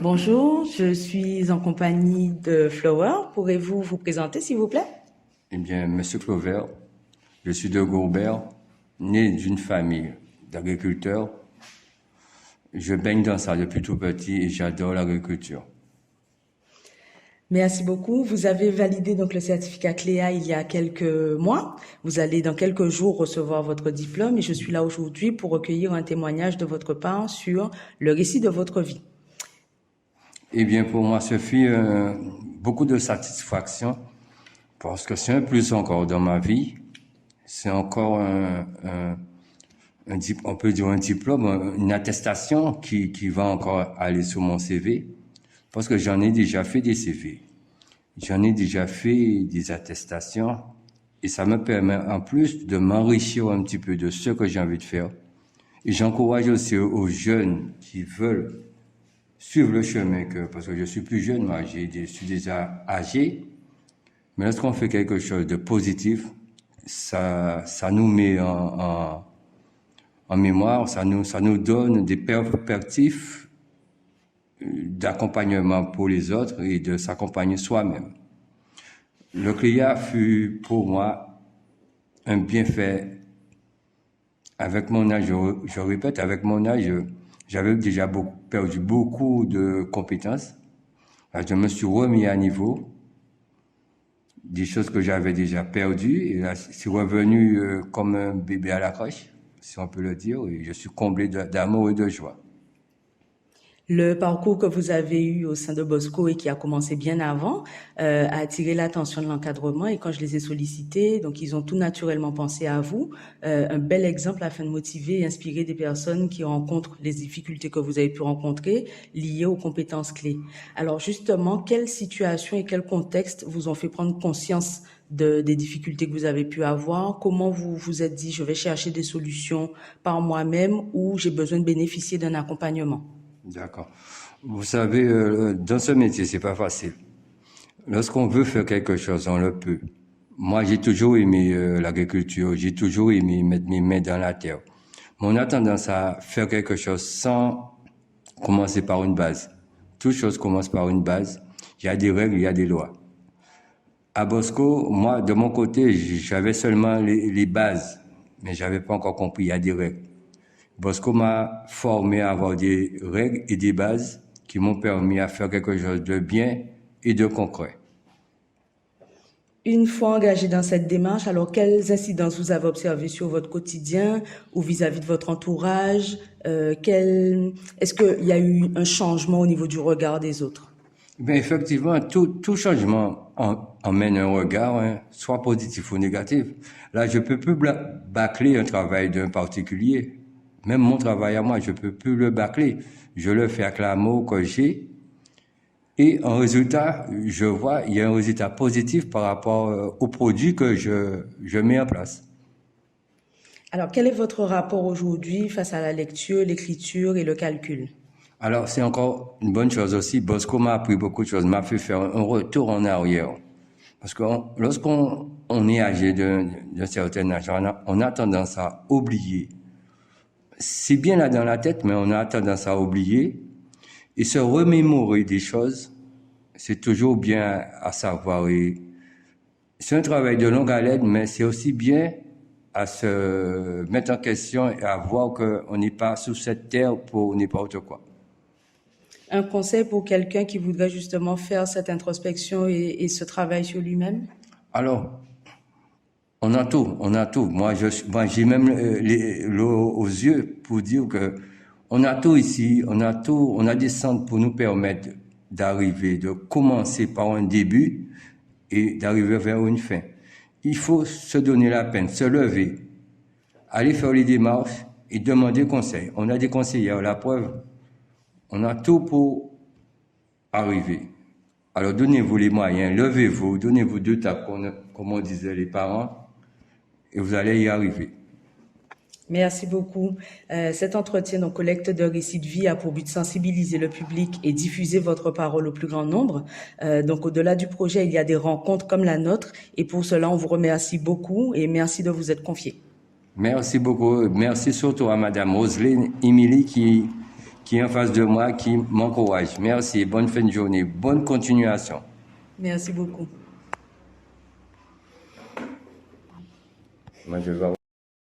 Bonjour, je suis en compagnie de Flower. Pourrez-vous vous présenter, s'il vous plaît? Eh bien, Monsieur Clover, je suis de Gourbert, né d'une famille d'agriculteurs. Je baigne dans ça depuis tout petit et j'adore l'agriculture. Merci beaucoup. Vous avez validé donc le certificat CLEA il y a quelques mois. Vous allez dans quelques jours recevoir votre diplôme et je suis là aujourd'hui pour recueillir un témoignage de votre part sur le récit de votre vie. Eh bien, pour moi, ce fut beaucoup de satisfaction parce que c'est un plus encore dans ma vie. C'est encore on peut dire un diplôme, une attestation qui va encore aller sur mon CV parce que j'en ai déjà fait des CV. J'en ai déjà fait des attestations et ça me permet en plus de m'enrichir un petit peu de ce que j'ai envie de faire. Et j'encourage aussi aux jeunes qui veulent suivre le chemin parce que je suis plus jeune, moi, je suis déjà âgé, mais lorsqu'on fait quelque chose de positif, ça nous met en mémoire, ça nous donne des perspectives d'accompagnement pour les autres et de s'accompagner soi-même. Le CLIA fut pour moi un bienfait. Avec mon âge, je répète, avec mon âge, j'avais déjà perdu beaucoup de compétences. Là, je me suis remis à niveau des choses que j'avais déjà perdues. Et là, je suis revenu comme un bébé à la crèche, si on peut le dire. Et je suis comblé d'amour et de joie. Le parcours que vous avez eu au sein de Bosco et qui a commencé bien avant a attiré l'attention de l'encadrement et quand je les ai sollicités, donc ils ont tout naturellement pensé à vous. Un bel exemple afin de motiver et inspirer des personnes qui rencontrent les difficultés que vous avez pu rencontrer liées aux compétences clés. Alors justement, quelle situation et quel contexte vous ont fait prendre conscience des difficultés que vous avez pu avoir? Comment vous vous êtes dit, je vais chercher des solutions par moi-même ou j'ai besoin de bénéficier d'un accompagnement? D'accord. Vous savez, dans ce métier, c'est pas facile. Lorsqu'on veut faire quelque chose, on le peut. Moi, j'ai toujours aimé l'agriculture, j'ai toujours aimé mettre mes mains dans la terre. Mais on a tendance à faire quelque chose sans commencer par une base. Toute chose commence par une base. Il y a des règles, il y a des lois. À Bosco, moi, de mon côté, j'avais seulement les bases, mais j'avais pas encore compris, il y a des règles. Bosco m'a formé à avoir des règles et des bases qui m'ont permis à faire quelque chose de bien et de concret. Une fois engagé dans cette démarche, alors quelles incidences vous avez observées sur votre quotidien ou vis-à-vis de votre entourage? Est-ce qu'il y a eu un changement au niveau du regard des autres? Mais effectivement, tout changement emmène un regard, hein, soit positif ou négatif. Là, je peux plus bâcler un travail d'un particulier. Même mon travail à moi, je peux plus le bâcler. Je le fais avec l'amour que j'ai. Et en résultat, je vois, il y a un résultat positif par rapport au produit que je mets en place. Alors, quel est votre rapport aujourd'hui face à la lecture, l'écriture et le calcul? Alors, c'est encore une bonne chose aussi. Bosco m'a appris beaucoup de choses, m'a fait faire un retour en arrière. Parce que lorsqu'on est âgé d'un certain âge, on a tendance à oublier. C'est bien là dans la tête, mais on a tendance à oublier. Et se remémorer des choses, c'est toujours bien à savoir. Et c'est un travail de longue haleine, mais c'est aussi bien à se mettre en question et à voir qu'on n'est pas sur cette terre pour n'importe quoi. Un conseil pour quelqu'un qui voudrait justement faire cette introspection et ce travail sur lui-même? Alors, on a tout, on a tout. Moi, j'ai même l'eau aux yeux pour dire que on a tout ici, on a tout, on a des centres pour nous permettre d'arriver, de commencer par un début et d'arriver vers une fin. Il faut se donner la peine, se lever, aller faire les démarches et demander conseil. On a des conseillers, la preuve, on a tout pour arriver. Alors donnez-vous les moyens, levez-vous, donnez-vous deux tapes, comme on disait les parents, et vous allez y arriver. Merci beaucoup. Cet entretien, donc collecte de récits de vie, a pour but de sensibiliser le public et diffuser votre parole au plus grand nombre. Donc au-delà du projet, il y a des rencontres comme la nôtre et pour cela, on vous remercie beaucoup et merci de vous être confié. Merci beaucoup. Merci surtout à Madame Roselyne Emily qui est en face de moi, qui m'encourage. Merci, bonne fin de journée, bonne continuation. Merci beaucoup. Moi, je vais